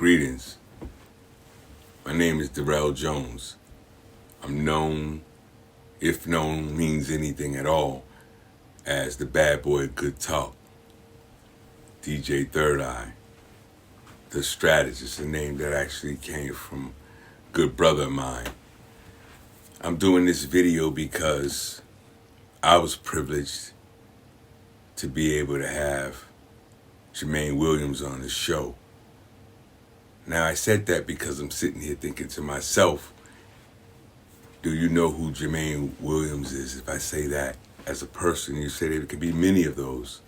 Greetings. My name is Darrell Jones. I'm known, if known means anything at all, as the bad boy Good Talk, DJ Third Eye, the strategist, a name that actually came from a good brother of mine. I'm doing this video because I was privileged to be able to have Germaine Williams on the show. Now, I said that because I'm sitting here thinking to myself, do you know who Germaine Williams is? If I say that as a person, you say there could be many of those.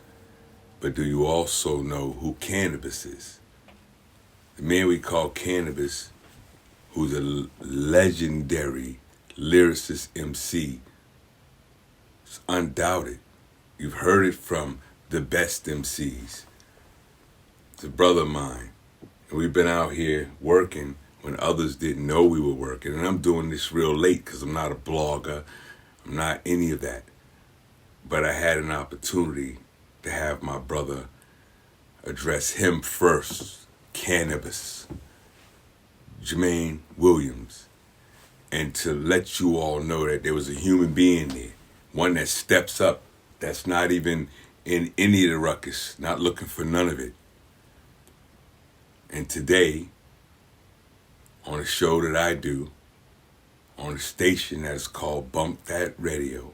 But do you also know who Canibus is? The man we call Canibus, who's a legendary lyricist MC. It's undoubted. You've heard it from the best MCs. It's a brother of mine. And we've been out here working when others didn't know we were working. And I'm doing this real late because I'm not a blogger. I'm not any of that. But I had an opportunity to have my brother address him first, Canibus, Germaine Williams, and to let you all know that there was a human being there, one that steps up, that's not even in any of the ruckus, not looking for none of it. And today, on a show that I do, on a station that is called Bump That Radio,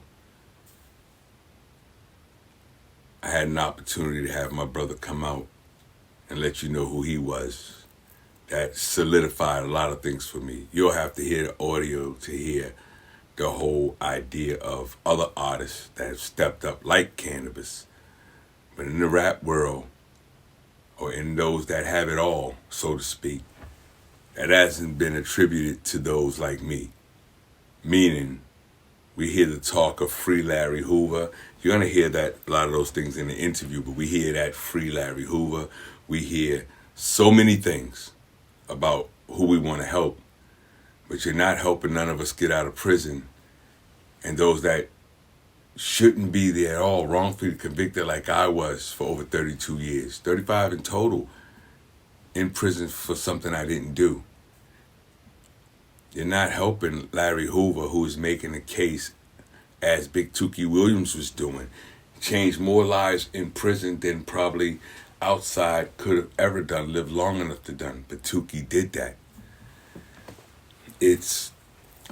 I had an opportunity to have my brother come out and let you know who he was. That solidified a lot of things for me. You'll have to hear the audio to hear the whole idea of other artists that have stepped up like Canibus. But in the rap world, or in those that have it all, so to speak, that hasn't been attributed to those like me. Meaning, we hear the talk of Free Larry Hoover. You're going to hear that a lot of those things in the interview, but we hear that Free Larry Hoover. We hear so many things about who we want to help, but you're not helping none of us get out of prison. And those that shouldn't be there at all, wrongfully convicted like I was for over 32 years, 35 in total, in prison for something I didn't do. You're not helping Larry Hoover, who is making a case, as Big Tookie Williams was doing, changed more lives in prison than probably outside could have ever done, lived long enough to done. But Tookie did that. It's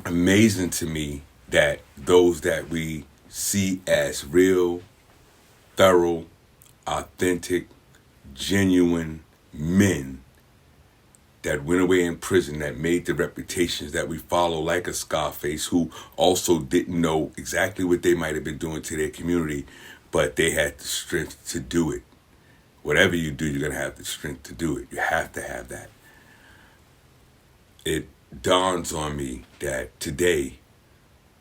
amazing to me that those that we see as real, thorough, authentic, genuine men that went away in prison, that made the reputations that we follow like a Scarface, who also didn't know exactly what they might have been doing to their community, but they had the strength to do it. Whatever you do, you're going to have the strength to do it. You have to have that. It dawns on me that today,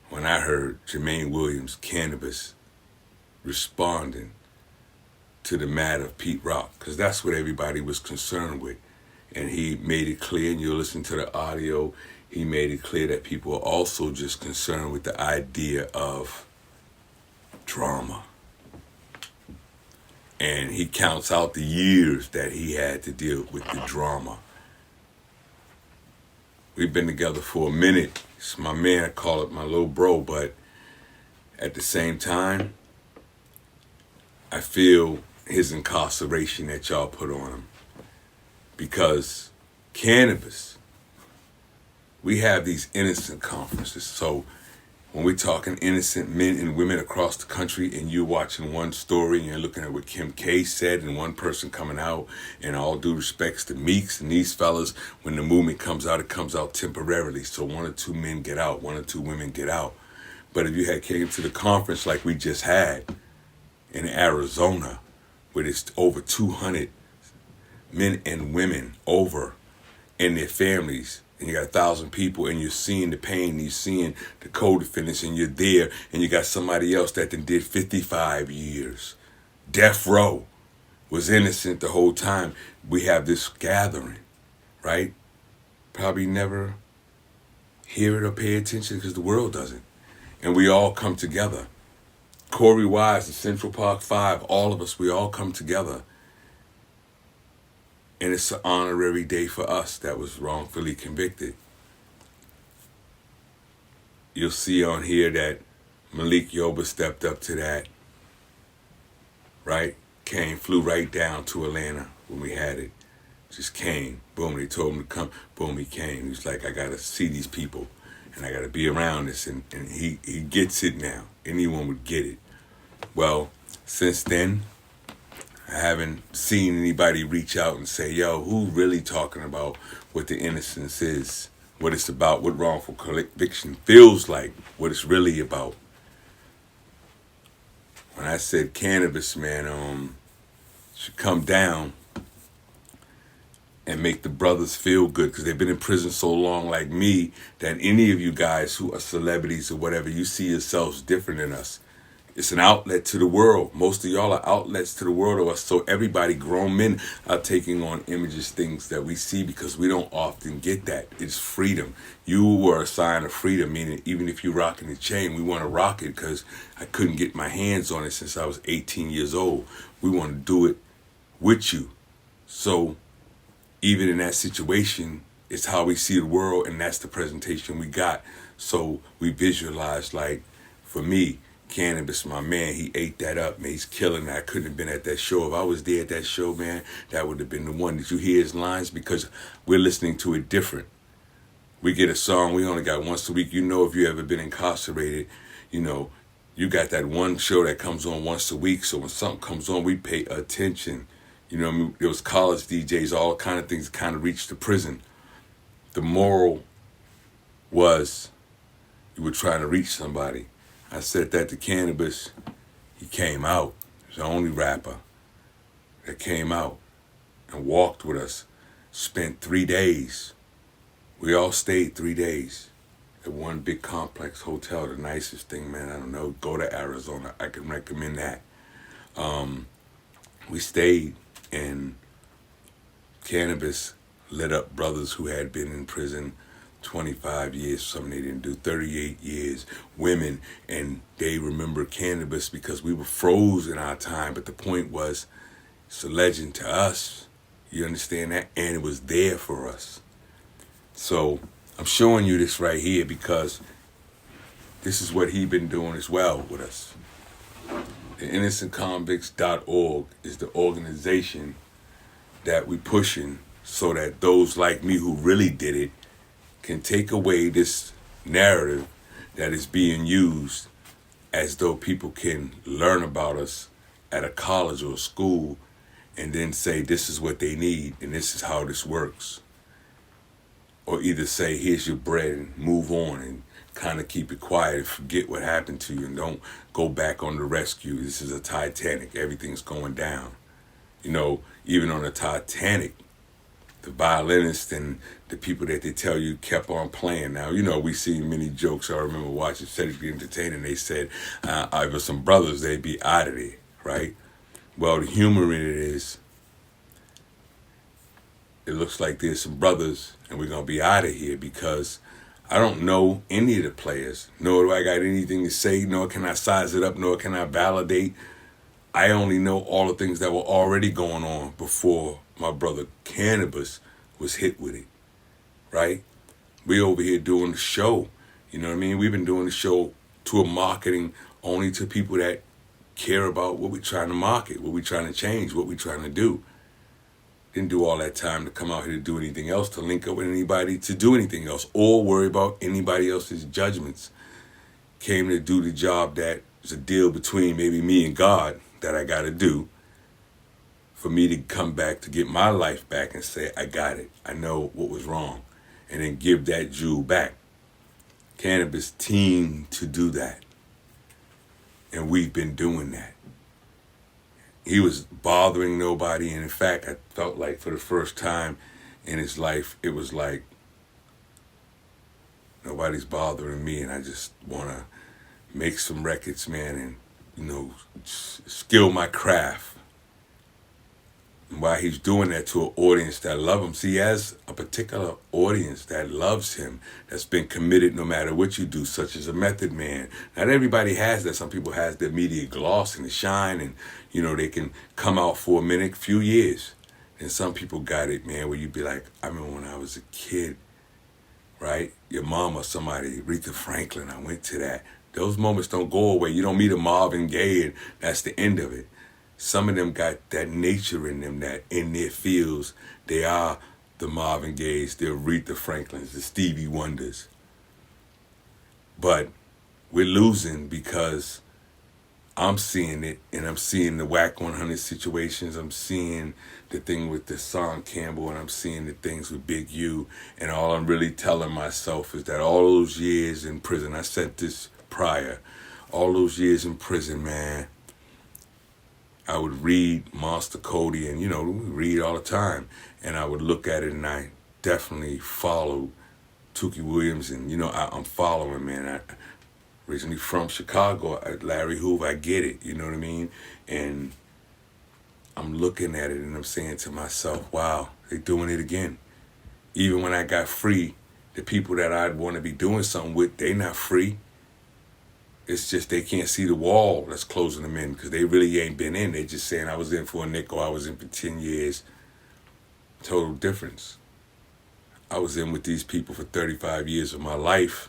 when I heard Germaine Williams, Canibus, responding to the matter of Pete Rock, because that's what everybody was concerned with. And he made it clear, and you'll listen to the audio, he made it clear that people are also just concerned with the idea of drama. And he counts out the years that he had to deal with the drama. We've been together for a minute. It's my man, I call it my little bro, but at the same time, I feel his incarceration that y'all put on him. Because Canibus, we have these innocent conferences. So when we're talking innocent men and women across the country, and you're watching one story and you're looking at what Kim K said and one person coming out, and all due respects to Meeks and these fellas, when the movement comes out, it comes out temporarily. So one or two men get out, one or two women get out. But if you had came to the conference like we just had in Arizona, where there's over 200 men and women over and their families, and you got 1,000 people, and you're seeing the pain, and you're seeing the co-defendants, and you're there, and you got somebody else that then did 55 years. Death row, was innocent the whole time. We have this gathering, right? Probably never hear it or pay attention because the world doesn't. And we all come together. Corey Wise, the Central Park Five, all of us, we all come together. And it's an honorary day for us that was wrongfully convicted. You'll see on here that Malik Yoba stepped up to that, right? Flew right down to Atlanta when we had it. Just came. Boom, they told him to come. Boom, he came. He was like, I got to see these people, and I got to be around this. And he gets it now. Anyone would get it. Well, since then, I haven't seen anybody reach out and say, yo, who really talking about what the innocence is, what it's about, what wrongful conviction feels like, what it's really about. When I said Canibus, man, should come down and make the brothers feel good, because they've been in prison so long, like me, that any of you guys who are celebrities or whatever, you see yourselves different than us. It's an outlet to the world. Most of y'all are outlets to the world of us. So everybody, grown men, are taking on images, things that we see, because we don't often get that. It's freedom. You were a sign of freedom, meaning even if you're rocking the chain, we want to rock it because I couldn't get my hands on it since I was 18 years old. We want to do it with you. So even in that situation, it's how we see the world, and that's the presentation we got. So we visualize, like, for me, Canibus, my man, he ate that up, man. He's killing that. I couldn't have been at that show. If I was there at that show, man, that would have been the one. Did you hear his lines? Because we're listening to it different. We get a song, we only got once a week. You know, if you ever been incarcerated, you know, you got that one show that comes on once a week. So when something comes on, we pay attention. You know, I mean, there was college DJs, all kind of things kind of reached the prison. The moral was you were trying to reach somebody. I said that to Canibus. He came out. He's the only rapper that came out and walked with us. Spent 3 days. We all stayed 3 days at one big complex hotel. The nicest thing, man. I don't know. Go to Arizona. I can recommend that. We stayed, and Canibus lit up brothers who had been in prison 25 years, something they didn't do, 38 years, women, and they remember Canibus because we were froze in our time, but the point was, it's a legend to us, you understand that? And it was there for us. So I'm showing you this right here because this is what he's been doing as well with us. The InnocentConvicts.org is the organization that we pushing so that those like me who really did it can take away this narrative that is being used as though people can learn about us at a college or a school and then say this is what they need and this is how this works. Or either say, here's your bread and move on and kind of keep it quiet and forget what happened to you and don't go back on the rescue. This is a Titanic. Everything's going down. You know, even on the Titanic, the violinist and the people that they tell you kept on playing. Now, you know, we see many jokes. I remember watching Cedric the Entertainer, and they said, if it some brothers, they'd be out of there, right? Well, the humor in it is, it looks like there's some brothers, and we're going to be out of here because I don't know any of the players, nor do I got anything to say, nor can I size it up, nor can I validate. I only know all the things that were already going on before my brother Canibus was hit with it, right? We over here doing the show, you know what I mean? We've been doing the show to a marketing only to people that care about what we're trying to market, what we're trying to change, what we're trying to do. Didn't do all that time to come out here to do anything else, to link up with anybody, to do anything else, or worry about anybody else's judgments. Came to do the job that is a deal between maybe me and God that I got to do for me to come back to get my life back and say, I got it. I know what was wrong. And then give that jewel back. Canibus teamed to do that. And we've been doing that. He was bothering nobody. And in fact, I felt like for the first time in his life, it was like, nobody's bothering me. And I just want to make some records, man, and, you know, skill my craft. And while he's doing that to an audience that love him, see, he has a particular audience that loves him, that's been committed no matter what you do, such as a Method Man. Not everybody has that. Some people has the media gloss and the shine, and, you know, they can come out for a minute, few years, And some people got it, man, where you be like, I remember when I was a kid, right? Your mom or somebody, Aretha Franklin, I went to that. Those moments don't go away. You don't meet a Marvin Gaye and that's the end of it. Some of them got that nature in them that in their fields, they are the Marvin Gayes, the Aretha Franklins, the Stevie Wonders. But we're losing because I'm seeing it, and I'm seeing the Whack 100 situations. I'm seeing the thing with the Son Campbell, and I'm seeing the things with Big U. And all I'm really telling myself is that all those years in prison, I said this prior, all those years in prison, man, I would read Monster Cody, and, we read all the time. And I would look at it, and I definitely followed Tookie Williams, and, I'm following, man. Originally from Chicago, Larry Hoover, I get it, you know what I mean? And I'm looking at it and I'm saying to myself, wow, they're doing it again. Even when I got free, the people that I'd want to be doing something with, they not free. It's just they can't see the wall that's closing them in because they really ain't been in. They just saying I was in for a nickel, I was in for 10 years. Total difference. I was in with these people for 35 years of my life.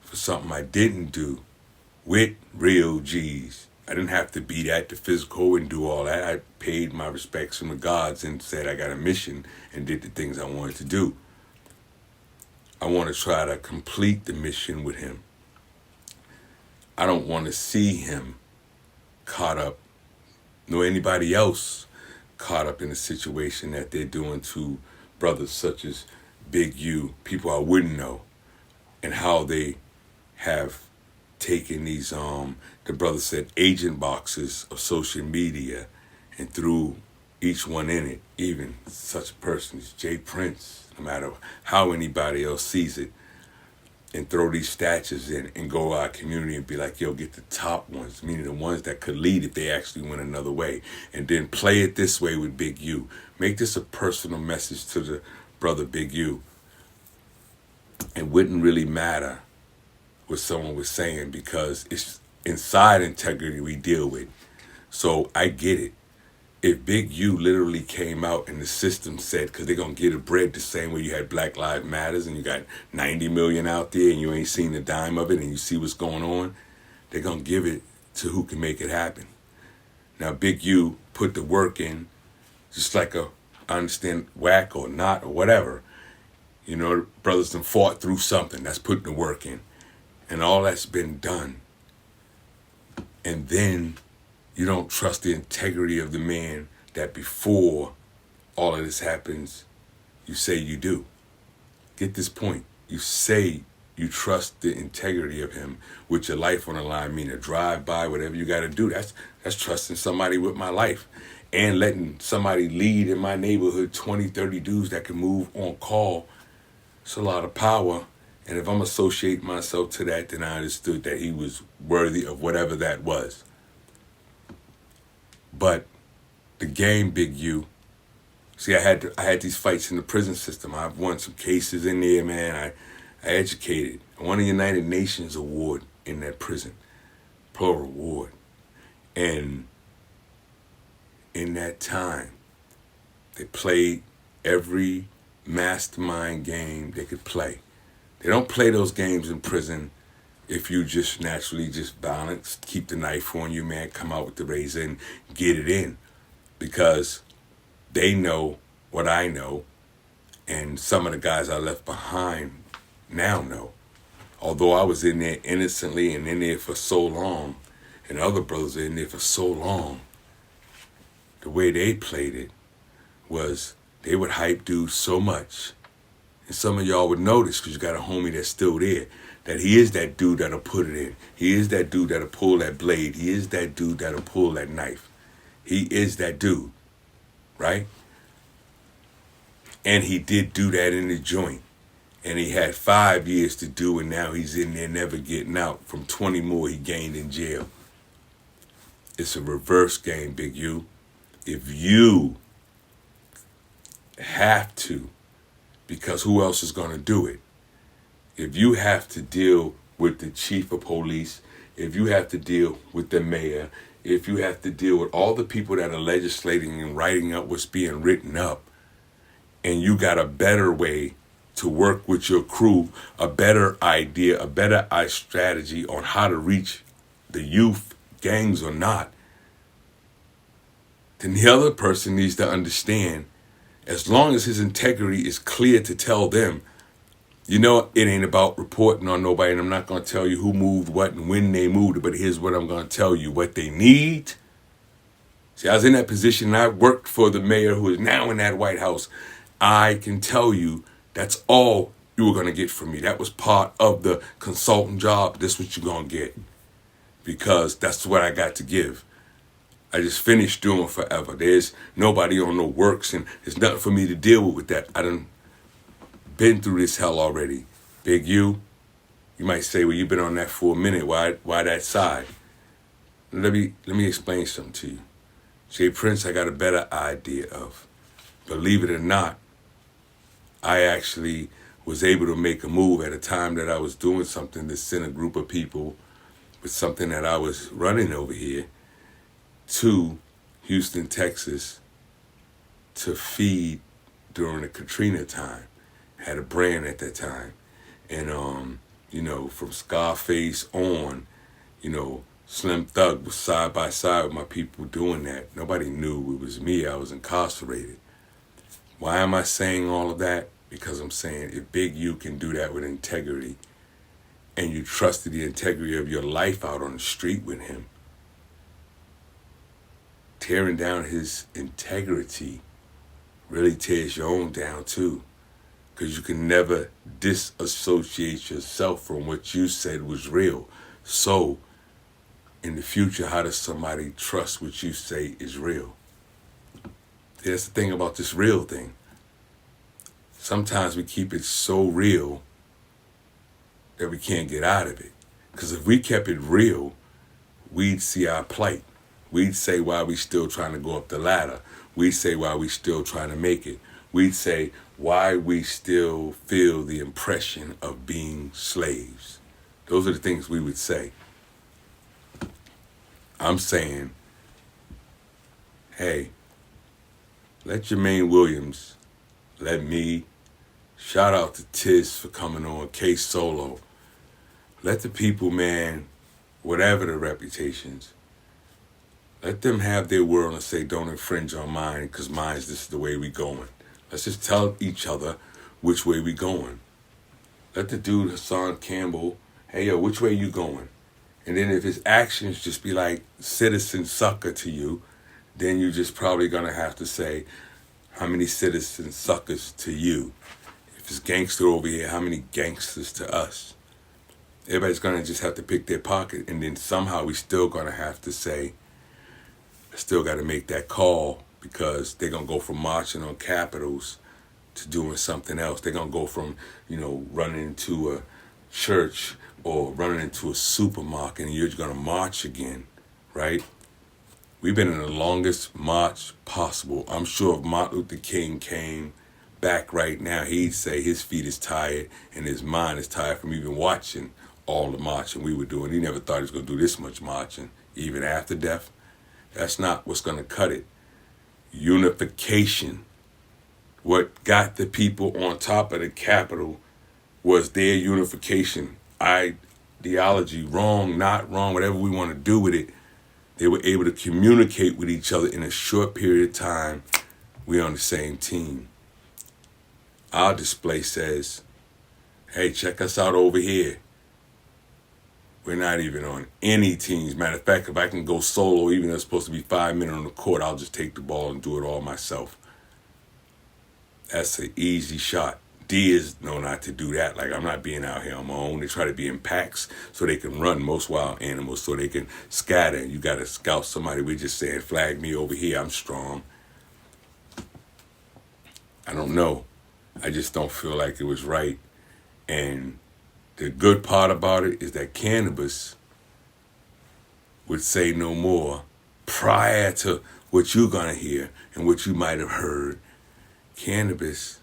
For something I didn't do with real G's. I didn't have to be that the physical and do all that. I paid my respects from the gods and said I got a mission and did the things I wanted to do. I want to try to complete the mission with him. I don't want to see him caught up, nor anybody else caught up in a situation that they're doing to brothers such as Big U, people I wouldn't know, and how they have taken these, the brother said, agent boxes of social media and threw each one in it, even such a person as Jay Prince, no matter how anybody else sees it, and throw these statues in and go our community and be like, yo, get the top ones, meaning the ones that could lead if they actually went another way, and then play it this way with Big U. Make this a personal message to the brother Big U. It wouldn't really matter what someone was saying because it's inside integrity we deal with. So I get it. If Big U literally came out and the system said, because they're going to get a bread the same way you had Black Lives Matters and you got 90 million out there and you ain't seen a dime of it and you see what's going on, they're going to give it to who can make it happen. Now, Big U put the work in, just like I understand whack or not or whatever. Brothers done fought through something. That's putting the work in. And all that's been done. And then you don't trust the integrity of the man that before all of this happens, you say you do. Get this point. You say you trust the integrity of him with your life on the line, meaning drive by, whatever you got to do. That's trusting somebody with my life and letting somebody lead in my neighborhood, 20, 30 dudes that can move on call. It's a lot of power. And if I'm associating myself to that, then I understood that he was worthy of whatever that was. But the game, Big U, see, I had these fights in the prison system. I've won some cases in there, man. I educated. I won a United Nations award in that prison, plural award. And in that time, they played every mastermind game they could play. They don't play those games in prison if you just naturally just balance, keep the knife on you, man, come out with the razor and get it in. Because they know what I know, and some of the guys I left behind now know. Although I was in there innocently and in there for so long, and other brothers are in there for so long, the way they played it was they would hype dudes so much. And some of y'all would notice, because you got a homie that's still there, that he is that dude that'll put it in. He is that dude that'll pull that blade. He is that dude that'll pull that knife. He is that dude, right? And he did do that in the joint. And he had 5 years to do it. Now he's in there never getting out from 20 more he gained in jail. It's a reverse game, Big U. If you have to, because who else is going to do it? If you have to deal with the chief of police, if you have to deal with the mayor, if you have to deal with all the people that are legislating and writing up what's being written up, and you got a better way to work with your crew, a better idea, a better strategy on how to reach the youth, gangs or not, then the other person needs to understand, as long as his integrity is clear to tell them, you know, it ain't about reporting on nobody, and I'm not going to tell you who moved what and when they moved it, but here's what I'm going to tell you, what they need. See, I was in that position, and I worked for the mayor who is now in that White House. I can tell you that's all you were going to get from me. That was part of the consultant job. This is what you're going to get, because that's what I got to give. I just finished doing forever. There's nobody on no works, and there's nothing for me to deal with that. I done been through this hell already. Big you might say, well, you've been on that for a minute. Why that side? Let me explain something to you. Jay Prince, I got a better idea of. Believe it or not, I actually was able to make a move at a time that I was doing something to send a group of people with something that I was running over here to Houston, Texas, to feed during the Katrina time. Had a brand at that time. And, you know, from Scarface on, you know, Slim Thug was side by side with my people doing that. Nobody knew it was me. I was incarcerated. Why am I saying all of that? Because I'm saying if Big U can do that with integrity, and you trusted the integrity of your life out on the street with him, tearing down his integrity really tears your own down too. Because you can never disassociate yourself from what you said was real. So, in the future, how does somebody trust what you say is real? That's the thing about this real thing. Sometimes we keep it so real that we can't get out of it. Because if we kept it real, we'd see our plight. We'd say why we still trying to go up the ladder. We'd say why we still trying to make it. We'd say why we still feel the impression of being slaves. Those are the things we would say. I'm saying, hey, let Germaine Williams, let me, shout out to Tiz for coming on, K Solo. Let the people, man, whatever the reputations, let them have their world and say, don't infringe on mine, because mine's this is the way we going. Let's just tell each other which way we going. Let the dude, Hassan Campbell, hey, yo, which way you going? And then if his actions just be like citizen sucker to you, then you just probably going to have to say, how many citizen suckers to you? If it's gangster over here, how many gangsters to us? Everybody's going to just have to pick their pocket, and then somehow we still going to have to say, I still got to make that call, because they're going to go from marching on capitals to doing something else. They're going to go from, you know, running into a church or running into a supermarket, and you're going to march again, right? We've been in the longest march possible. I'm sure if Martin Luther King came back right now, he'd say his feet is tired and his mind is tired from even watching all the marching we were doing. He never thought he was going to do this much marching, even after death. That's not what's going to cut it. Unification. What got the people on top of the Capitol was their unification. Ideology, wrong, not wrong, whatever we want to do with it. They were able to communicate with each other in a short period of time. We're on the same team. Our display says, hey, check us out over here. We're not even on any teams. Matter of fact, if I can go solo, even though it's supposed to be 5 minutes on the court, I'll just take the ball and do it all myself. That's an easy shot. Deers know not to do that. Like, I'm not being out here on my own. They try to be in packs so they can run, most wild animals, so they can scatter. You got to scout somebody. We're just saying, flag me over here. I'm strong. I don't know. I just don't feel like it was right. And the good part about it is that Canibus would say no more prior to what you're going to hear and what you might have heard. Canibus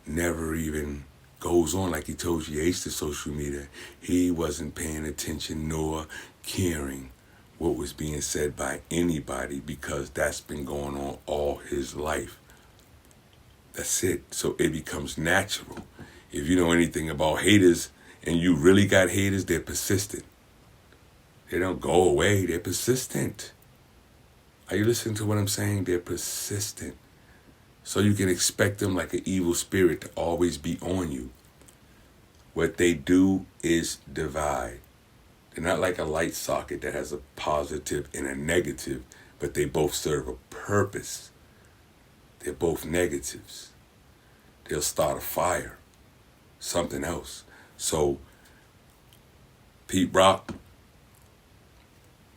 never even goes on like he told you, to social media. He wasn't paying attention nor caring what was being said by anybody, because that's been going on all his life. That's it. So it becomes natural. If you know anything about haters and you really got haters, they're persistent. They don't go away. They're persistent. Are you listening to what I'm saying? They're persistent. So you can expect them like an evil spirit to always be on you. What they do is divide. They're not like a light socket that has a positive and a negative, but they both serve a purpose. They're both negatives. They'll start a fire, something else. So, Pete Rock,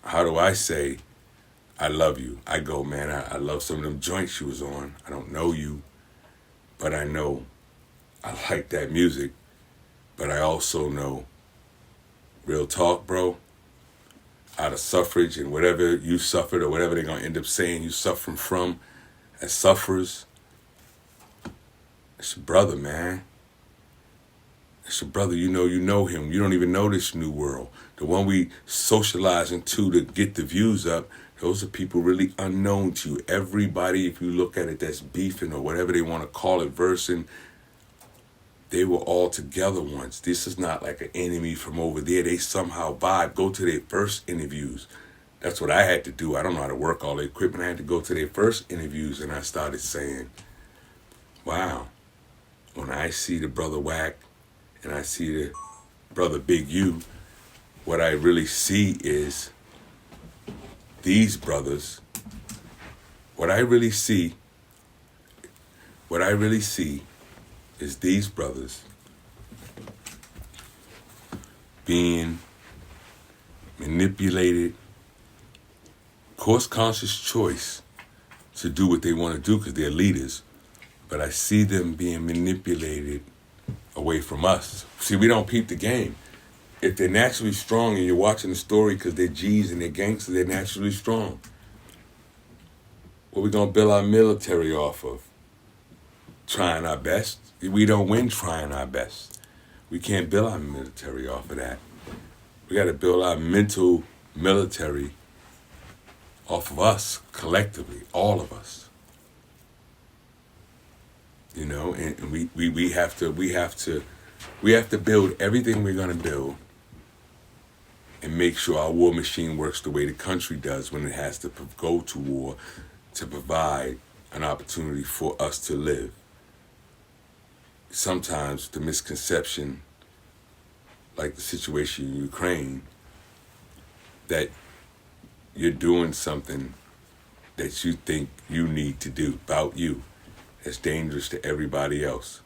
how do I say, I love you? I go, man, I love some of them joints you was on. I don't know you, but I know I like that music. But I also know, real talk, bro, out of suffrage and whatever you suffered or whatever they're going to end up saying you suffering from as sufferers, it's your brother, man. It's your brother. You know him. You don't even know this new world. The one we socialize into to get the views up, those are people really unknown to you. Everybody, if you look at it, that's beefing or whatever they want to call it, versing, they were all together once. This is not like an enemy from over there. They somehow vibe. Go to their first interviews. That's what I had to do. I don't know how to work all the equipment. I had to go to their first interviews, and I started saying, wow, when I see the brother Wack and I see the brother Big U, what I really see is these brothers. What I really see is these brothers being manipulated, course-conscious choice to do what they want to do because they're leaders, but I see them being manipulated away from us. See, we don't peep the game. If they're naturally strong and you're watching the story because they're G's and they're gangsters, they're naturally strong. What we gonna build our military off of? Trying our best. We don't win trying our best. We can't build our military off of that. We got to build our mental military off of us collectively, all of us. You know, and we have to build everything we're gonna build and make sure our war machine works the way the country does when it has to go to war to provide an opportunity for us to live. Sometimes the misconception, like the situation in Ukraine, that you're doing something that you think you need to do about you, that's dangerous to everybody else.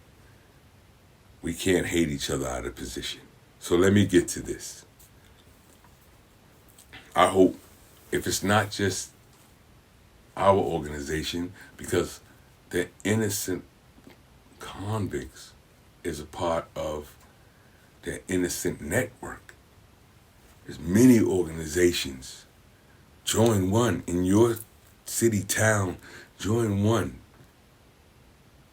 We can't hate each other out of position. So let me get to this. I hope, if it's not just our organization, because the innocent convicts is a part of the innocent network. There's many organizations. Join one in your city, town. Join one.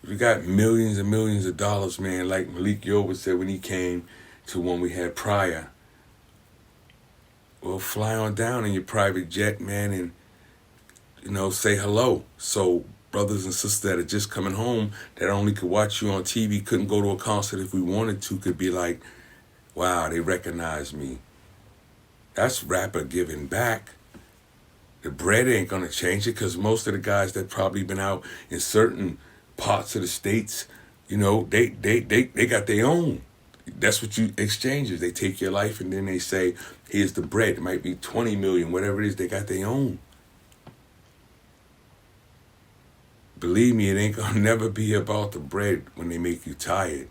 We got millions and millions of dollars, man, like Malik Yoba said when he came to one we had prior. Well, fly on down in your private jet, man, and, say hello. So brothers and sisters that are just coming home that only could watch you on TV, couldn't go to a concert if we wanted to, could be like, wow, they recognize me. That's rapper giving back. The bread ain't going to change it because most of the guys that probably been out in certain parts of the states, they got their own. That's what you exchanges. They take your life and then they say, here's the bread. It might be 20 million, whatever it is, they got their own. Believe me, it ain't gonna never be about the bread when they make you tired.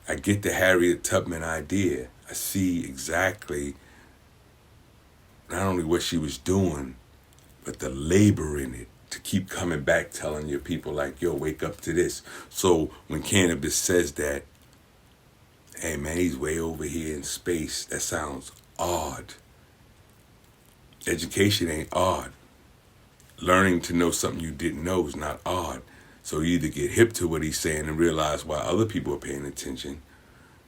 I get the Harriet Tubman idea. I see exactly not only what she was doing, but the labor in it to keep coming back telling your people like, yo, wake up to this. So when Canibus says that, hey man, he's way over here in space, that sounds odd. Education ain't odd. Learning to know something you didn't know is not odd. So you either get hip to what he's saying and realize why other people are paying attention,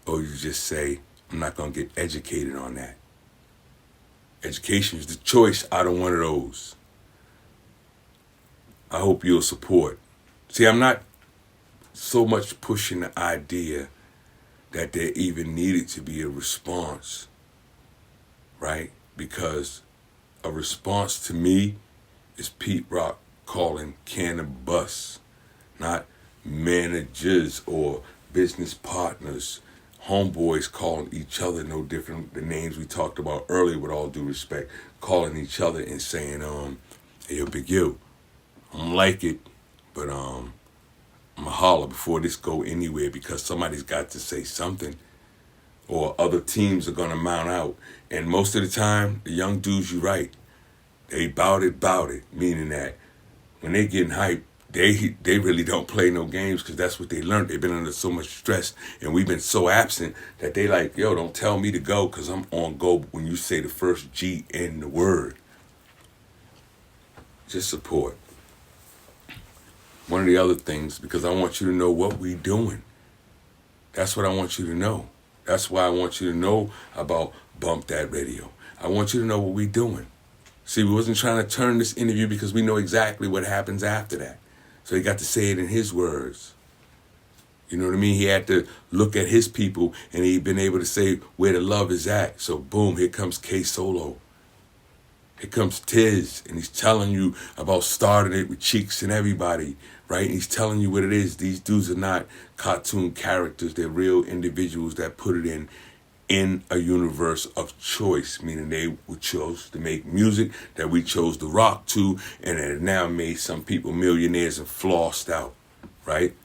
or you just say, I'm not going to get educated on that. Education is the choice out of one of those. I hope you'll support. See, I'm not so much pushing the idea that there even needed to be a response, right? Because a response to me is Pete Rock calling Canibus, not managers or business partners, homeboys calling each other no different. The names we talked about earlier, with all due respect, calling each other and saying, hey, yo, Big Yo, I don't like it, but I'm gonna holler before this go anywhere, because somebody's got to say something, or other teams are gonna mount out. And most of the time, the young dudes, you're right, they bout it, meaning that when they getting hyped, they really don't play no games, because that's what they learned. They've been under so much stress, and we've been so absent that they like, yo, don't tell me to go, because I'm on go when you say the first G in the word. Just support. One of the other things, because I want you to know what we doing. That's what I want you to know. That's why I want you to know about Bump That Radio. I want you to know what we doing. See, we wasn't trying to turn this interview because we know exactly what happens after that. So he got to say it in his words. You know what I mean? He had to look at his people, and he'd been able to say where the love is at. So boom, here comes K Solo. Here comes Tiz, and he's telling you about starting it with Cheeks and everybody, right? And he's telling you what it is. These dudes are not cartoon characters. They're real individuals that put it in a universe of choice, meaning they chose to make music that we chose to rock to, and it now made some people millionaires and flossed out, right?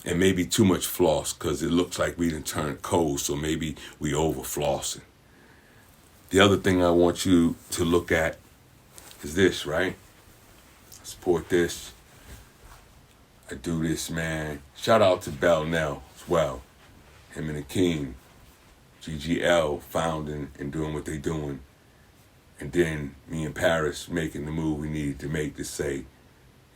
And maybe too much floss, because it looks like we done turned cold, so maybe we over flossing. The other thing I want you to look at is this, right? Support this. I do this, man. Shout out to Bell Nell as well. Him and Akeem, GGL founding and doing what they doing. And then me and Paris making the move we needed to make to say,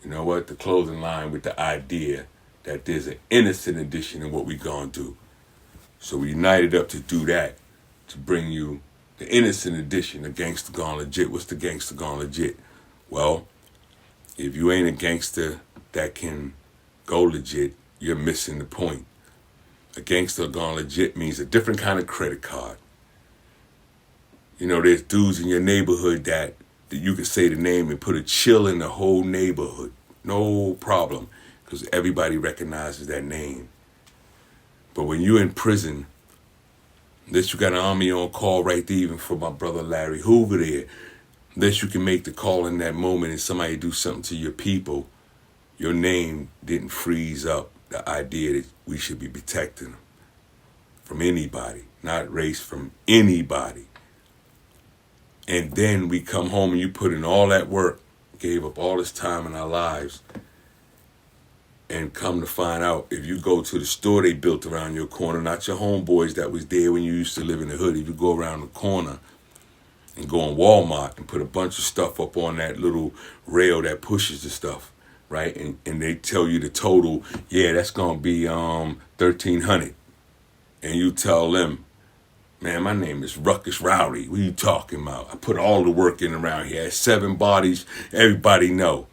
you know what, the clothing line with the idea that there's an innocent edition in what we gonna do. So we united up to do that, to bring you the innocent edition of Gangsta Gone Legit. What's the Gangsta Gone Legit? Well, if you ain't a gangster that can go legit, you're missing the point. A gangster gone legit means a different kind of credit card. You know, there's dudes in your neighborhood that you can say the name and put a chill in the whole neighborhood. No problem, because everybody recognizes that name. But when you're in prison, unless you got an army on call right there, even for my brother Larry Hoover there, unless you can make the call in that moment and somebody do something to your people, your name didn't freeze up the idea that we should be protecting them from anybody, not race, from anybody. And then we come home and you put in all that work, gave up all this time in our lives, and come to find out, if you go to the store they built around your corner, not your homeboys that was there when you used to live in the hood, if you go around the corner and go in Walmart and put a bunch of stuff up on that little rail that pushes the stuff, right? And they tell you the total, yeah, that's gonna be $1,300. And you tell them, man, my name is Ruckus Rowdy. What are you talking about? I put all the work in around here. I had 7 bodies. Everybody know.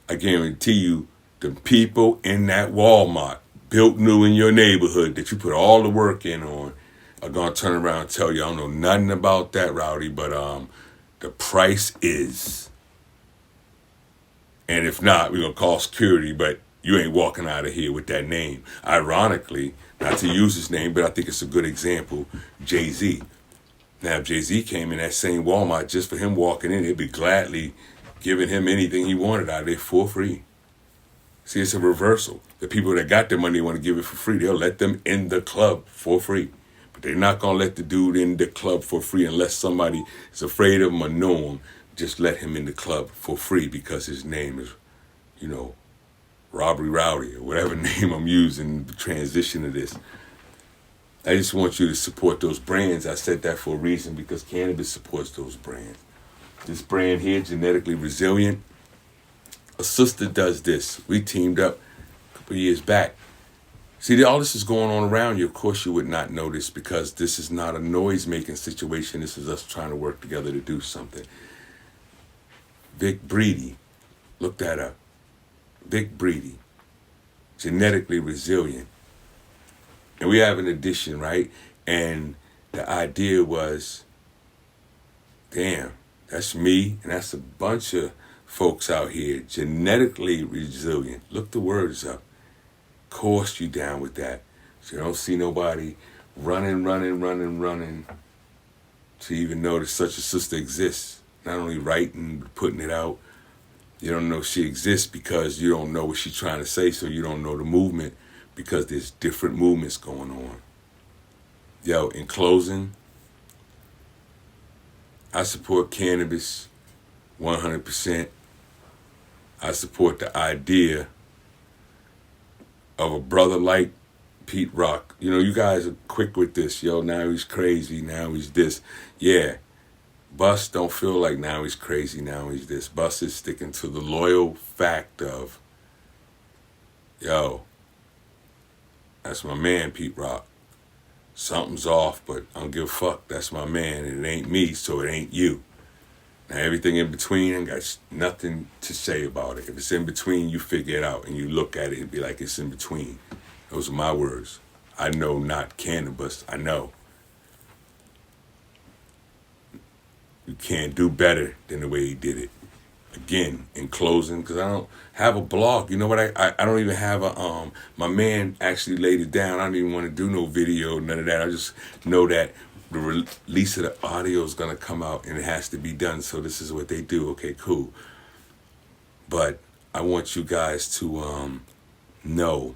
I guarantee you, the people in that Walmart, built new in your neighborhood, that you put all the work in on, are gonna turn around and tell you, I don't know nothing about that, Rowdy, but the price is. And if not, we're gonna call security, but you ain't walking out of here with that name. Ironically, not to use his name, but I think it's a good example, Jay-Z. Now, if Jay-Z came in that same Walmart just for him walking in, they'd be gladly giving him anything he wanted out of there for free. See, it's a reversal. The people that got their money want to give it for free. They'll let them in the club for free. But they're not going to let the dude in the club for free unless somebody is afraid of him or know him. Just let him in the club for free because his name is, you know, Robbery Rowdy or whatever name I'm using, the transition of this. I just want you to support those brands. I said that for a reason, because Canibus supports those brands. This brand here, Genetically Resilient, a sister does this. We teamed up a couple years back, See, all this is going on around you. Of course, you would not notice because this is not a noise-making situation. This is us trying to work together to do something. Vic Breedy, look that up. Vic Breedy, genetically resilient. And we have an addition, right? And the idea was, damn, that's me, and that's a bunch of folks out here, genetically resilient. Look the words up. Course you down with that. So you don't see nobody running to even know that such a sister exists. Not only writing, but putting it out. You don't know she exists because you don't know what she's trying to say, so you don't know the movement because there's different movements going on. Yo, in closing, I support Canibus 100%. I support the idea of a brother like Pete Rock. You know, you guys are quick with this. Yo, now he's crazy. Now he's this. Yeah. Bus don't feel like now he's crazy. Now he's this. Bus is sticking to the loyal fact of, yo, that's my man, Pete Rock. Something's off, but I don't give a fuck. That's my man, and it ain't me, so it ain't you. Now, everything in between, I got nothing to say about it. If it's in between, you figure it out, and you look at it and be like, it's in between. Those are my words. I know not Canibus. I know. You can't do better than the way he did it. Again, in closing, because I don't have a blog. You know what? I don't even have a, my man actually laid it down. I don't even want to do no video, none of that. I just know that the release of the audio is going to come out and it has to be done. So this is what they do. Okay, cool. But I want you guys to know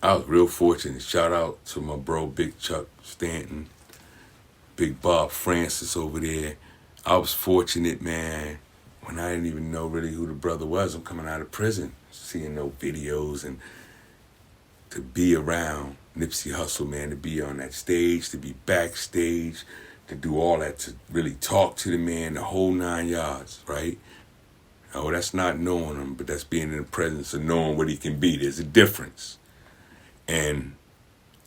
I was real fortunate. Shout out to my bro, Big Chuck Stanton, Big Bob Francis over there. I was fortunate, man, when I didn't even know really who the brother was. I'm coming out of prison, seeing no videos, and to be around Nipsey Hussle, man, to be on that stage, to be backstage, to do all that, to really talk to the man, the whole 9 yards, right? Oh, that's not knowing him, but that's being in the presence of knowing what he can be. There's a difference. And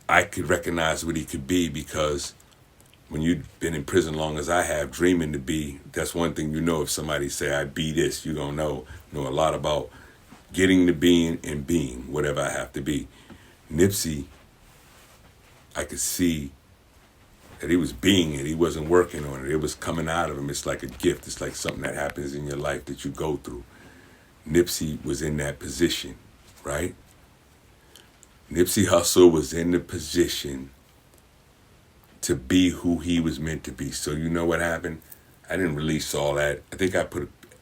I could recognize what he could be because when you've been in prison long as I have, dreaming to be, that's one thing you know. If somebody say, I be this, you're going to know a lot about getting to being and being whatever I have to be. Nipsey, I could see that he was being it. He wasn't working on it. It was coming out of him. It's like a gift. It's like something that happens in your life that you go through. Nipsey was in that position, right? Nipsey Hussle was in the position to be who he was meant to be. So you know what happened? I didn't release all that. I think I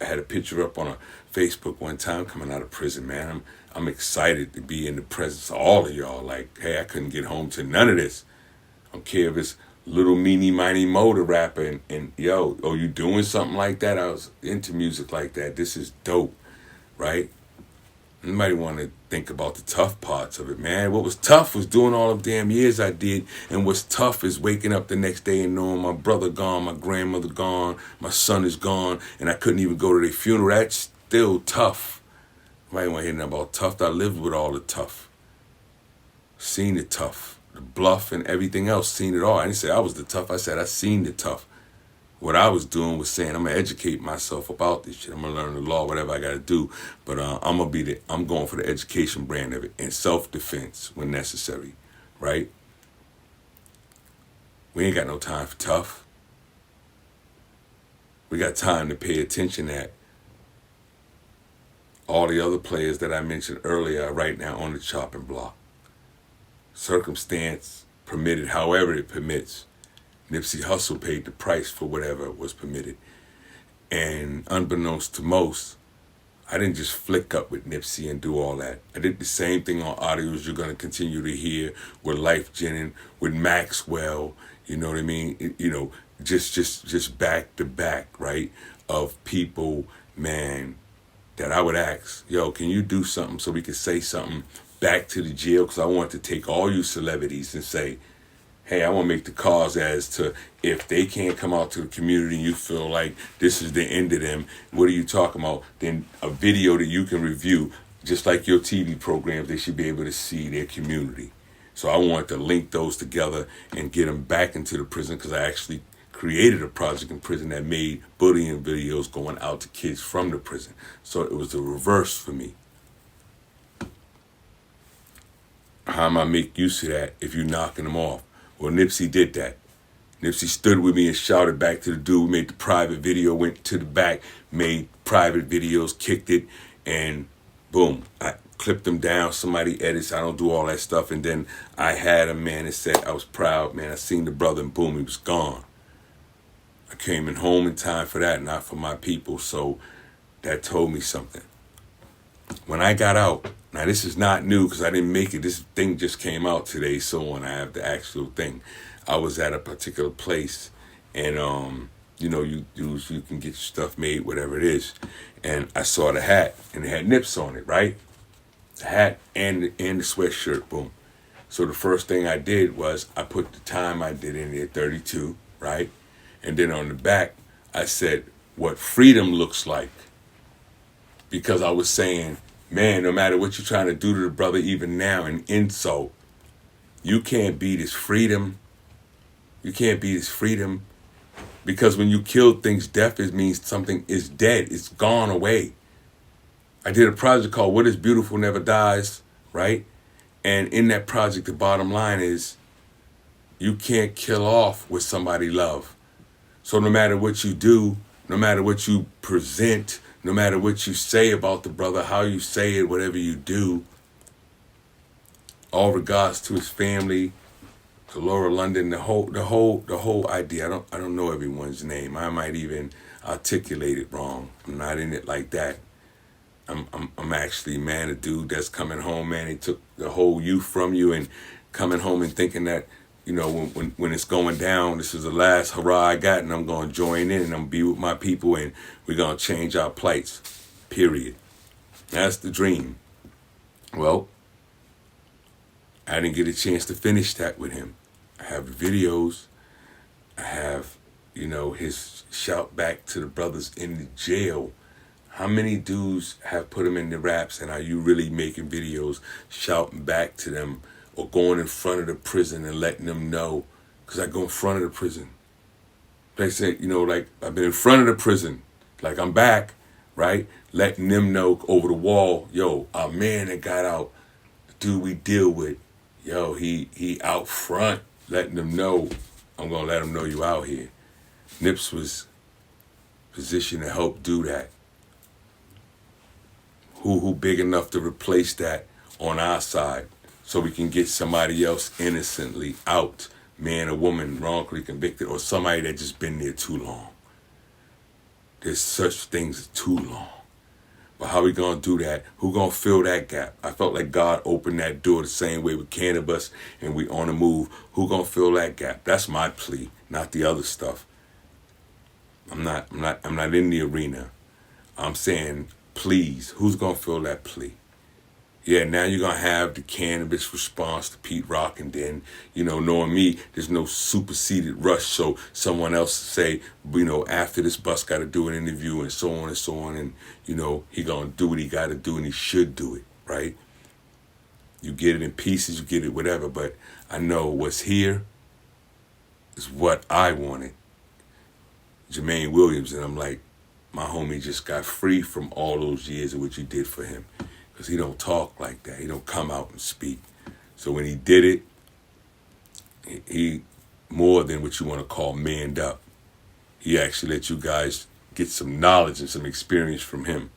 had a picture up on a Facebook one time coming out of prison, man. I'm excited to be in the presence of all of y'all. Like, hey, I couldn't get home to none of this. I don't care if it's Little Meanie Miny Mo, the rapper, and yo, oh, you doing something like that? I was into music like that. This is dope, right? Nobody want to think about the tough parts of it, man. What was tough was doing all the damn years I did, and what's tough is waking up the next day and knowing my brother gone, my grandmother gone, my son is gone, and I couldn't even go to their funeral. That's still tough. Nobody want to hear nothing about tough. I lived with all the tough. Seen the tough, the bluff and everything else, seen it all. I didn't say I was the tough. I said I seen the tough. What I was doing was saying, I'm going to educate myself about this shit. I'm going to learn the law, whatever I got to do. But I'm going for the education brand of it and self-defense when necessary, right? We ain't got no time for tough. We got time to pay attention that all the other players that I mentioned earlier are right now on the chopping block. Circumstance permitted, however it permits. Nipsey Hussle paid the price for whatever was permitted. And unbeknownst to most, I didn't just flick up with Nipsey and do all that. I did the same thing on audios you're going to continue to hear with Life Jennings, with Maxwell, you know what I mean? Just back to back, right? Of people, man, that I would ask, yo, can you do something so we can say something back to the jail? Because I want to take all you celebrities and say, hey, I want to make the cause as to if they can't come out to the community and you feel like this is the end of them, what are you talking about? Then a video that you can review, Just like your TV programs, they should be able to see their community. So I wanted to link those together and get them back into the prison, because I actually created a project in prison that made bullying videos going out to kids from the prison. So it was the reverse for me. How am I make use of that if you're knocking them off? Well, Nipsey did that. Nipsey stood with me and shouted back to the dude, made the private video, went to the back, made private videos, kicked it, and boom, I clipped them down. Somebody edits. I don't do all that stuff. And then I had a man that said, I was proud, man. I seen the brother, and boom, he was gone. I came in home in time for that, not for my people. So that told me something. When I got out, now this is not new because I didn't make it. This thing just came out today. So when I have the actual thing, I was at a particular place, and you know, you can get your stuff made, whatever it is. And I saw the hat, and it had Nips on it, right? The hat and the sweatshirt, boom. So the first thing I did was I put the time I did in there, 32, right? And then on the back, I said what freedom looks like. Because I was saying, man, no matter what you're trying to do to the brother, even now, an insult, you can't beat his freedom. You can't beat his freedom. Because when you kill things, death means something is dead. It's gone away. I did a project called What is Beautiful Never Dies, right? And in that project, the bottom line is you can't kill off what somebody love. So no matter what you do, no matter what you present, no matter what you say about the brother, how you say it, whatever you do, all regards to his family, to Laura London, the whole idea. I don't know everyone's name. I might even articulate it wrong. I'm not in it like that. I'm actually, man, a dude that's coming home, man. He took the whole youth from you and coming home and thinking that, you know, when it's going down, this is the last hurrah I got, and I'm going to join in and I'm going to be with my people, and we're going to change our plights, period. That's the dream. Well, I didn't get a chance to finish that with him. I have videos. I have, you know, his shout back to the brothers in the jail. How many dudes have put him in the raps, and are you really making videos shouting back to them or going in front of the prison and letting them know? Because I go in front of the prison. They say, you know, like, I've been in front of the prison. Like, I'm back, right? Letting them know over the wall, yo, our man that got out, the dude we deal with, yo, he out front, letting them know, I'm going to let them know you out here. Nips was positioned to help do that. Who big enough to replace that on our side so we can get somebody else innocently out, man or woman wrongfully convicted, or somebody that just been there too long. There's such things as too long. But how we gonna do that? Who gonna fill that gap? I felt like God opened that door the same way with Canibus, and we on the move. Who gonna fill that gap? That's my plea, not the other stuff. I'm not in the arena. I'm saying, please, who's gonna fill that plea? Yeah, now you're gonna have the Canibus response to Pete Rock, and then, you know, knowing me, there's no superseded rush, so someone else say, you know, after this bus gotta do an interview and so on, and, you know, he gonna do what he gotta do, and he should do it, right? You get it in pieces, you get it whatever, but I know what's here is what I wanted. Germaine Williams, and I'm like, my homie just got free from all those years of what you did for him. Because he don't talk like that. He don't come out and speak. So when he did it, he more than what you want to call manned up. He actually let you guys get some knowledge and some experience from him.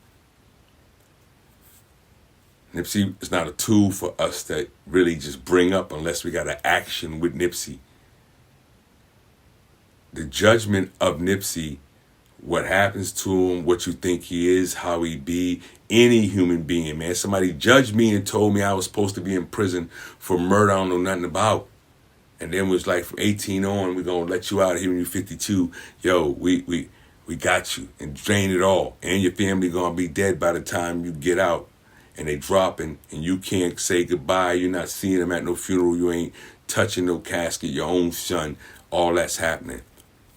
Nipsey is not a tool for us to really just bring up unless we got an action with Nipsey. The judgment of Nipsey, what happens to him, what you think he is, how he be, any human being, man. Somebody judged me and told me I was supposed to be in prison for murder I don't know nothing about. And then was like, from 18 on, we're going to let you out of here when you're 52. Yo, we got you, and drain it all. And your family going to be dead by the time you get out. And they dropping, and you can't say goodbye. You're not seeing them at no funeral. You ain't touching no casket, your own son. All that's happening.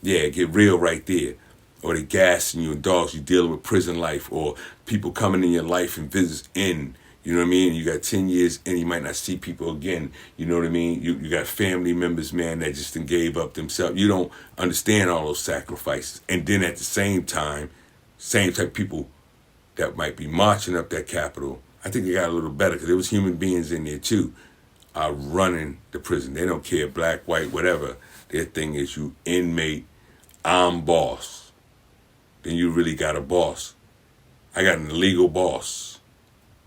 Yeah, get real right there. or they gassing you and dogs, you dealing with prison life, or people coming in your life and visits in. You know what I mean? You got 10 years and you might not see people again. You know what I mean? You got family members, man, that just gave up themselves. You don't understand all those sacrifices. And then at the same time, same type of people that might be marching up that Capitol, I think they got a little better because there was human beings in there too, are running the prison. They don't care, black, white, whatever. Their thing is, you inmate, I'm boss. Then you really got a boss. I got an illegal boss.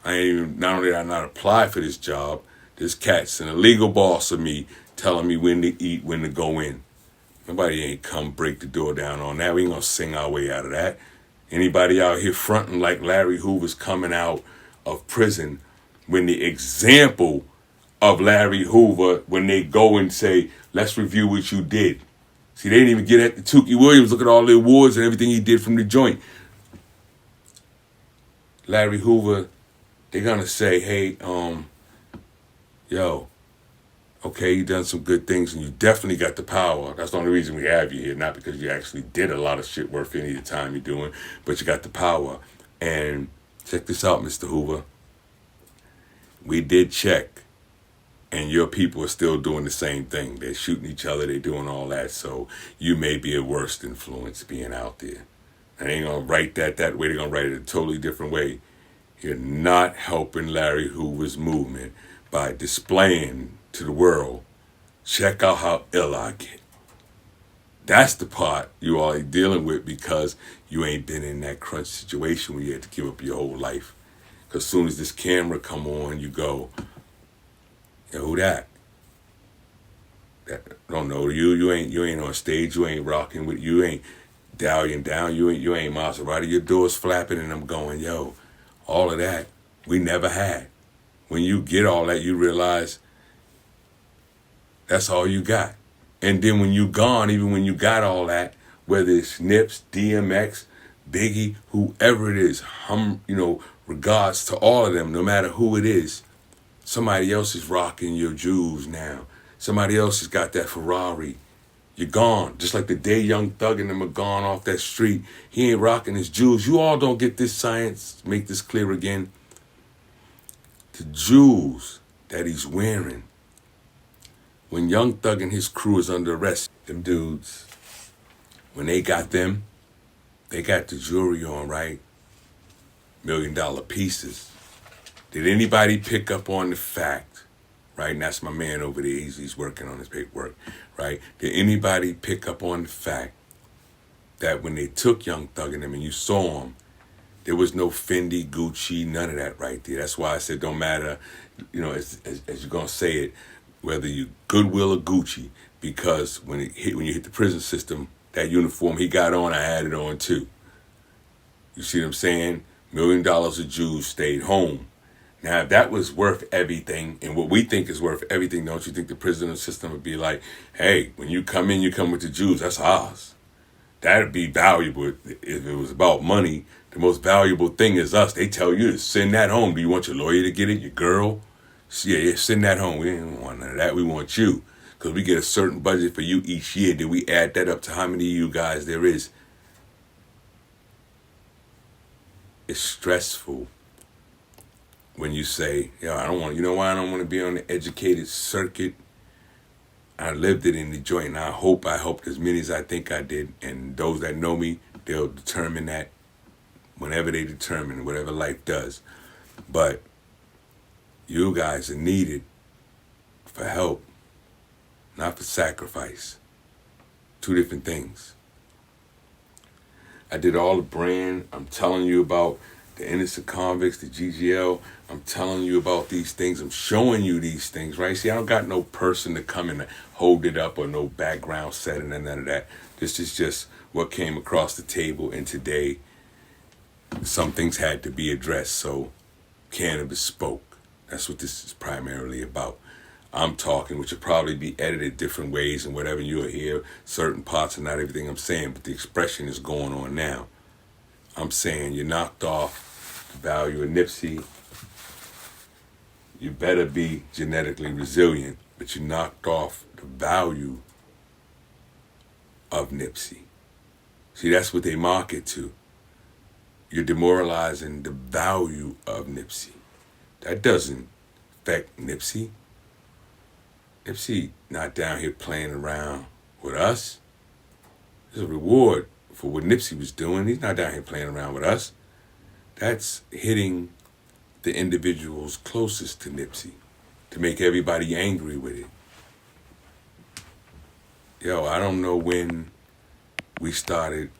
I ain't even, not only did I not apply for this job, this cat's an illegal boss of me telling me when to eat, when to go in. Nobody ain't come break the door down on that. We ain't gonna sing our way out of that. Anybody out here fronting like Larry Hoover's coming out of prison when the example of Larry Hoover, when they go and say, let's review what you did. See, they didn't even get at the Tukey Williams. Look at all the awards and everything he did from the joint. Larry Hoover, they're gonna say, hey, yo, okay, you done some good things and you definitely got the power. That's the only reason we have you here, not because you actually did a lot of shit worth any of the time you're doing, but you got the power. And check this out, Mr. Hoover. We did check, and your people are still doing the same thing. They're shooting each other, they're doing all that, so you may be a worse influence being out there. And they ain't gonna write that way, they're gonna write it a totally different way. You're not helping Larry Hoover's movement by displaying to the world, check out how ill I get. That's the part you are dealing with because you ain't been in that crunch situation where you had to give up your whole life. Because as soon as this camera come on, you go, yo, who that? Don't know you ain't on stage, you ain't rocking with, you ain't dallying down, you ain't Maserati, your door's flapping and I'm going, yo, all of that we never had. When you get all that, you realize that's all you got. And then when you gone, even when you got all that, whether it's Nips, DMX, Biggie, whoever it is, regards to all of them, no matter who it is, somebody else is rocking your jewels now. Somebody else has got that Ferrari. You're gone. Just like the day Young Thug and them are gone off that street. He ain't rocking his jewels. You all don't get this science. Make this clear again. The jewels that he's wearing. When Young Thug and his crew is under arrest, them dudes, when they got them, they got the jewelry on, right? $1 million pieces. Did anybody pick up on the fact, right? And that's my man over there. He's working on his paperwork, right? Did anybody pick up on the fact that when they took Young Thug and them and you saw him, there was no Fendi, Gucci, none of that right there. That's why I said don't matter, as you're going to say it, whether you Goodwill or Gucci, because when you hit the prison system, that uniform he got on, I had it on too. You see what I'm saying? $1 million of Jews stayed home. Now, if that was worth everything, and what we think is worth everything, don't you think the prison system would be like, hey, when you come in, you come with the Jews, that's ours. That'd be valuable. If it was about money, the most valuable thing is us. They tell you to send that home. Do you want your lawyer to get it, your girl? Yeah, send that home. We don't want none of that. We want you. Because we get a certain budget for you each year. Then we add that up to how many of you guys there is. It's stressful when you say, I don't want, you know why I don't want to be on the educated circuit? I lived it in the joint, and I helped as many as I think I did. And those that know me, they'll determine that whenever they determine, whatever life does. But you guys are needed for help, not for sacrifice. Two different things. I did all the brand. I'm telling you about the innocent convicts, the GGL. I'm telling you about these things. I'm showing you these things, right? See, I don't got no person to come and hold it up or no background setting and none of that. This is just what came across the table. And today, some things had to be addressed. So Canibus spoke. That's what this is primarily about. I'm talking, which will probably be edited different ways and whatever you'll hear. Certain parts and not everything I'm saying, but the expression is going on now. I'm saying you knocked off the value of Nipsey. You better be genetically resilient, but you knocked off the value of Nipsey. See, that's what they market to. You're demoralizing the value of Nipsey. That doesn't affect Nipsey. Nipsey not down here playing around with us. There's a reward for what Nipsey was doing. He's not down here playing around with us. That's hitting the individuals closest to Nipsey to make everybody angry with it. Yo, I don't know when we started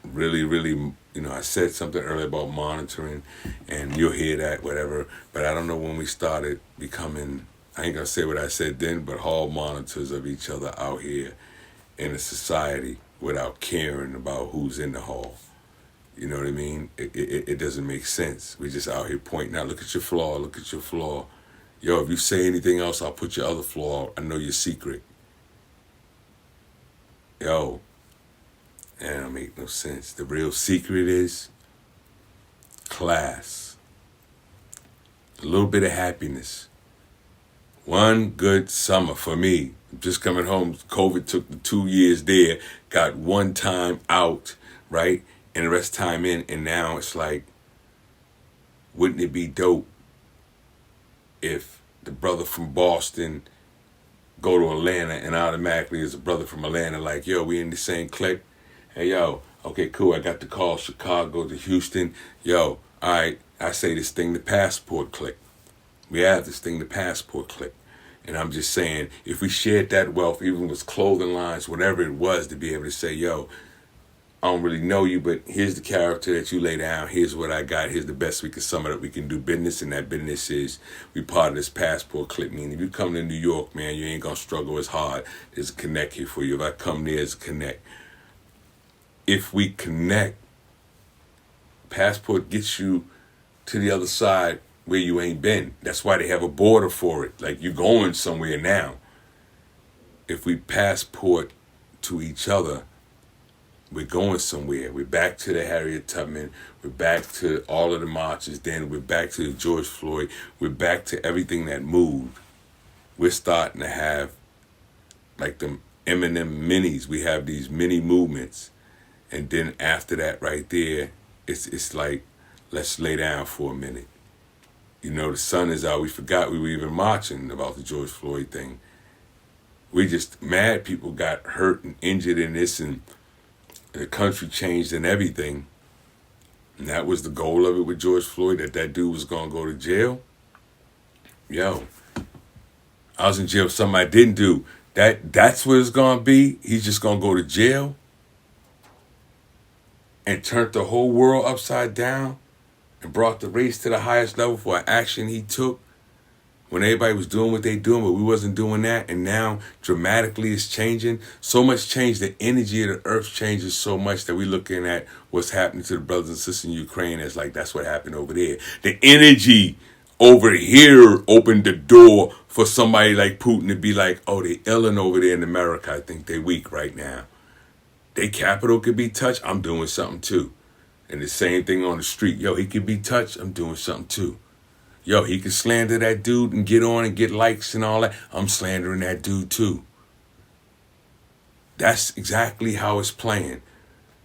really, I said something earlier about monitoring, and you'll hear that, whatever, but I don't know when we started becoming, I ain't gonna say what I said then, but hall monitors of each other out here in a society without caring about who's in the hall. You know what I mean? It doesn't make sense. We just out here pointing out, look at your flaw, look at your flaw. Yo, if you say anything else, I'll put your other flaw. I know your secret. Yo, that don't make no sense. The real secret is class. A little bit of happiness. One good summer for me. Just coming home, COVID took the 2 years there, got one time out, right? And the rest time in, and now it's like, wouldn't it be dope if the brother from Boston go to Atlanta and automatically is a brother from Atlanta like, yo, we in the same clique? Hey, yo, okay, cool, I got the call, Chicago to Houston. Yo, all right, I say this thing, the passport clique. We have this thing, the passport clique. And I'm just saying, if we shared that wealth, even with clothing lines, whatever it was, to be able to say, yo, I don't really know you, but here's the character that you lay down. Here's what I got. Here's the best we can sum it up. We can do business, and that business is we part of this passport clip. Meaning, if you come to New York, man, you ain't going to struggle as hard. There's a connect here for you. If I come there, there's a connect. If we connect, passport gets you to the other side where you ain't been. That's why they have a border for it. Like, you're going somewhere now. If we passport to each other, we're going somewhere. We're back to the Harriet Tubman. We're back to all of the marches. Then we're back to the George Floyd. We're back to everything that moved. We're starting to have like the Eminem minis. We have these mini movements. And then after that right there, it's like, let's lay down for a minute. You know, the sun is out. We forgot we were even marching about the George Floyd thing. We just mad people got hurt and injured in this, and the country changed and everything. And that was the goal of it with George Floyd, that dude was going to go to jail. Yo, I was in jail for something I didn't do. That's what it's going to be. He's just going to go to jail and turned the whole world upside down and brought the race to the highest level for an action he took when everybody was doing what they doing, but we wasn't doing that. And now dramatically it's changing. So much change. The energy of the earth changes so much that we're looking at what's happening to the brothers and sisters in Ukraine as like, that's what happened over there. The energy over here opened the door for somebody like Putin to be like, oh, they illin over there in America. I think they weak right now. Their capital could be touched. I'm doing something too. And the same thing on the street. Yo, he could be touched. I'm doing something too. Yo, he can slander that dude and get on and get likes and all that. I'm slandering that dude too. That's exactly how it's playing.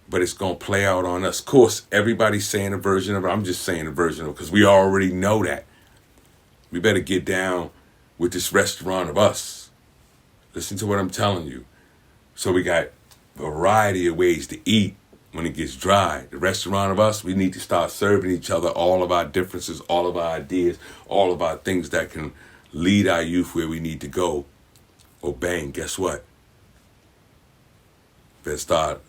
But it's going to play out on us. Of course, everybody's saying a version of it. I'm just saying a version of it because we already know that. We better get down with this restaurant of us. Listen to what I'm telling you. So we got a variety of ways to eat. When it gets dry, the restaurant of us, we need to start serving each other all of our differences, all of our ideas, all of our things that can lead our youth where we need to go. Or bang, guess what? Better start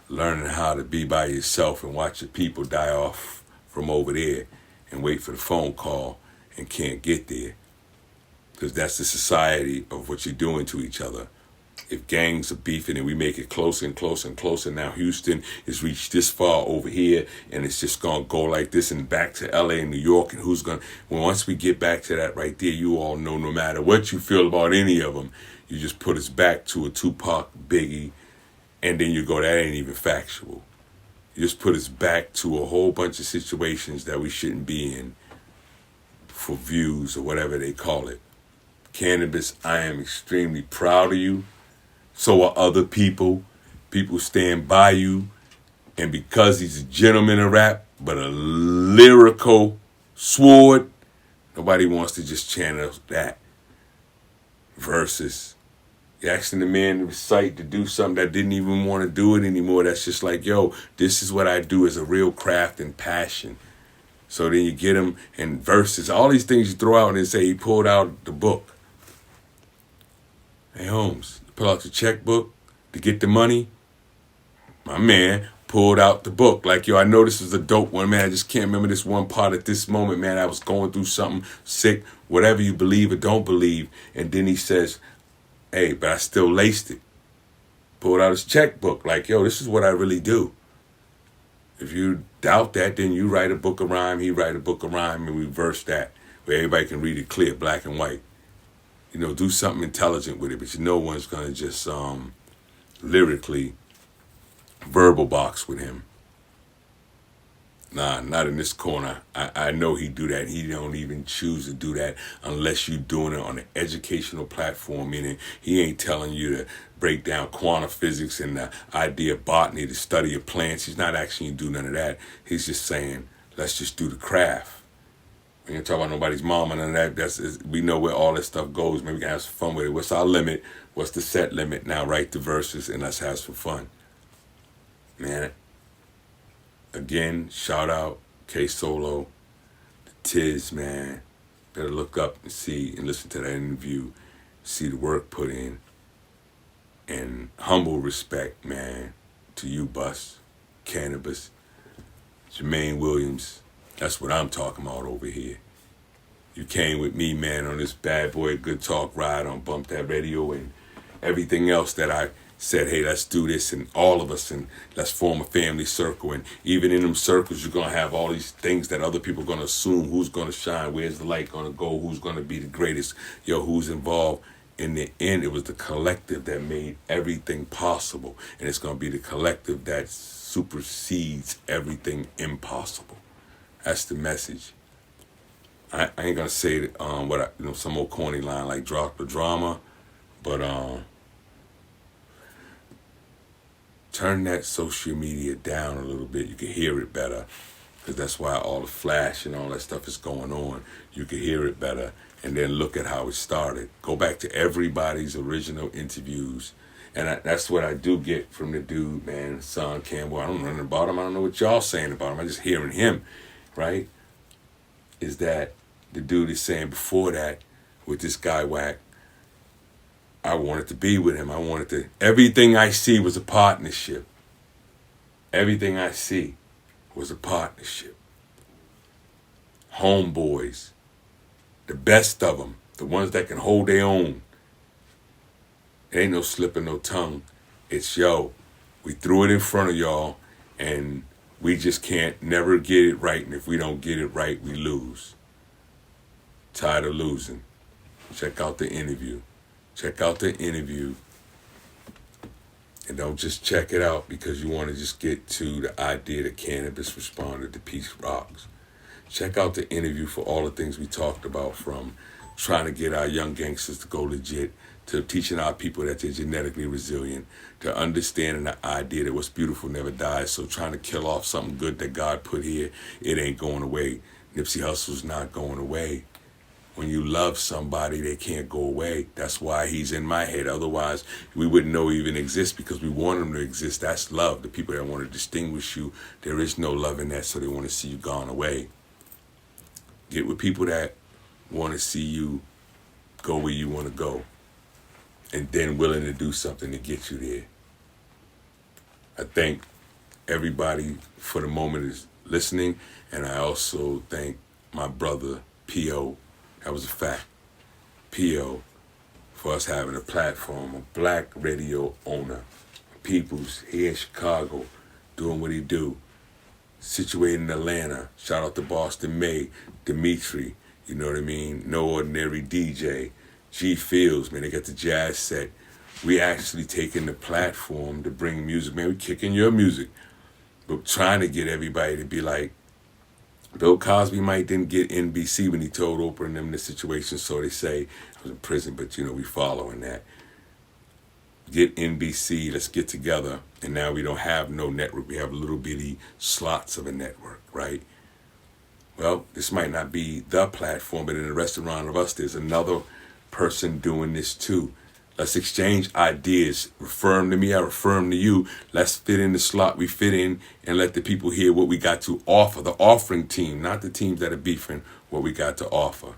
learning how to be by yourself and watch your people die off from over there and wait for the phone call and can't get there. Because that's the society of what you're doing to each other. If gangs are beefing and we make it closer and closer and closer, now Houston has reached this far over here and it's just going to go like this and back to LA and New York, and who's going to, well, once we get back to that right there, you all know no matter what you feel about any of them, you just put us back to a Tupac, Biggie, and then you go, that ain't even factual. You just put us back to a whole bunch of situations that we shouldn't be in for views or whatever they call it. Canibus, I am extremely proud of you. So are other people. People stand by you. And because he's a gentleman of rap, but a lyrical sword, nobody wants to just channel that. Versus you're asking the man to recite to do something that didn't even want to do it anymore. That's just like, yo, this is what I do as a real craft and passion. So then you get him in verses, all these things you throw out and then say he pulled out the book. Hey, Holmes, you pull out your checkbook to get the money? My man pulled out the book. Like, yo, I know this is a dope one, man. I just can't remember this one part at this moment, man. I was going through something sick, whatever you believe or don't believe. And then he says, hey, but I still laced it. Pulled out his checkbook. Like, yo, this is what I really do. If you doubt that, then you write a book of rhyme, he write a book of rhyme, and we verse that, where everybody can read it clear, black and white. You know, do something intelligent with it, but no one's going to just lyrically verbal box with him. Nah, not in this corner. I know he do that. He don't even choose to do that unless you doing it on an educational platform, meaning he ain't telling you to break down quantum physics and the idea of botany to study your plants. He's not asking you to do none of that. He's just saying, let's just do the craft. We ain't talking about nobody's mom and none of that. We know where all that stuff goes. Maybe we can have some fun with it. What's our limit? What's the set limit? Now write the verses and let's have some fun. Man, again, shout out K-Solo, the Tiz, man. Better look up and see and listen to that interview, see the work put in. And humble respect, man, to you, Bus, Canibus, Germaine Williams. That's what I'm talking about over here. You came with me, man, on this bad boy good talk ride on Bump That Radio and everything else that I said, hey, let's do this, and all of us, and let's form a family circle. And even in them circles, you're going to have all these things that other people are going to assume who's going to shine, where's the light going to go, who's going to be the greatest, yo, who's involved. In the end, it was the collective that made everything possible, and it's going to be the collective that supersedes everything impossible. That's the message. I ain't going to say what some old corny line like drop the drama, but turn that social media down a little bit. You can hear it better, because that's why all the flash and all that stuff is going on. You can hear it better, and then look at how it started. Go back to everybody's original interviews, and that's what I do get from the dude, man, Son Campbell. I don't know nothing about him. I don't know what y'all saying about him. I'm just hearing him, right? Is that the dude is saying before that with this guy Whack, I wanted to be with him. Everything I see was a partnership. Everything I see was a partnership. Homeboys, the best of them, the ones that can hold their own. There ain't no slipping no tongue. It's, yo, we threw it in front of y'all, and we just can't never get it right. And if we don't get it right, we lose. Tired of losing. Check out the interview. Check out the interview. And don't just check it out because you want to just get to the idea that Canibus responded to Peace Rocks. Check out the interview for all the things we talked about, from trying to get our young gangsters to go legit, to teaching our people that they're genetically resilient, to understanding the idea that what's beautiful never dies. So trying to kill off something good that God put here, it ain't going away. Nipsey Hussle's not going away. When you love somebody, they can't go away. That's why he's in my head. Otherwise, we wouldn't know he even exists, because we want him to exist. That's love. The people that want to distinguish you, there is no love in that, so they want to see you gone away. Get with people that want to see you go where you want to go, and then willing to do something to get you there. I thank everybody for the moment is listening, and I also thank my brother, P.O., that was a fact. P.O. for us having a platform, a black radio owner, people's here in Chicago, doing what he do, situated in Atlanta. Shout out to Boston May, Dimitri, you know what I mean? No Ordinary DJ, G Fields, man, they got the jazz set. We actually taking the platform to bring music, man, we kicking your music, but trying to get everybody to be like, Bill Cosby didn't get NBC when he told Oprah and them the situation, so they say. I was in prison, but, we following that. get NBC, let's get together. And now we don't have no network. We have little bitty slots of a network, right? Well, this might not be the platform, but in the restaurant of us, there's another person doing this too. Let's exchange ideas. Refer them to me, I refer them to you. Let's fit in the slot we fit in and let the people hear what we got to offer. The offering team, not the teams that are beefing, what we got to offer.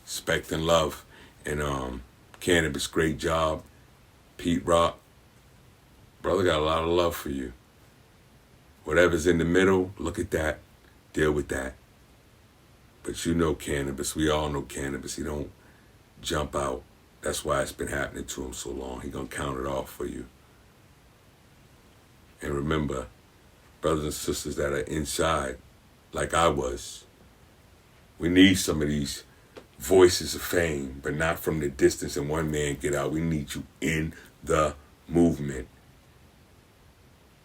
Respect and love. And Canibus, great job. Pete Rock, brother got a lot of love for you. Whatever's in the middle, look at that. Deal with that. But you know Canibus. We all know Canibus. He don't jump out. That's why it's been happening to him so long. He gonna count it off for you. And remember, brothers and sisters that are inside, like I was, we need some of these voices of fame, but not from the distance and one man get out. We need you in the movement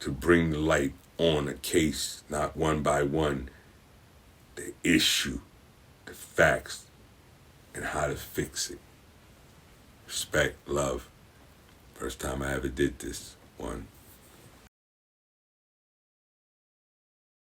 to bring the light on a case, not one by one, the issue, the facts, and how to fix it. Respect, love. First time I ever did this. One.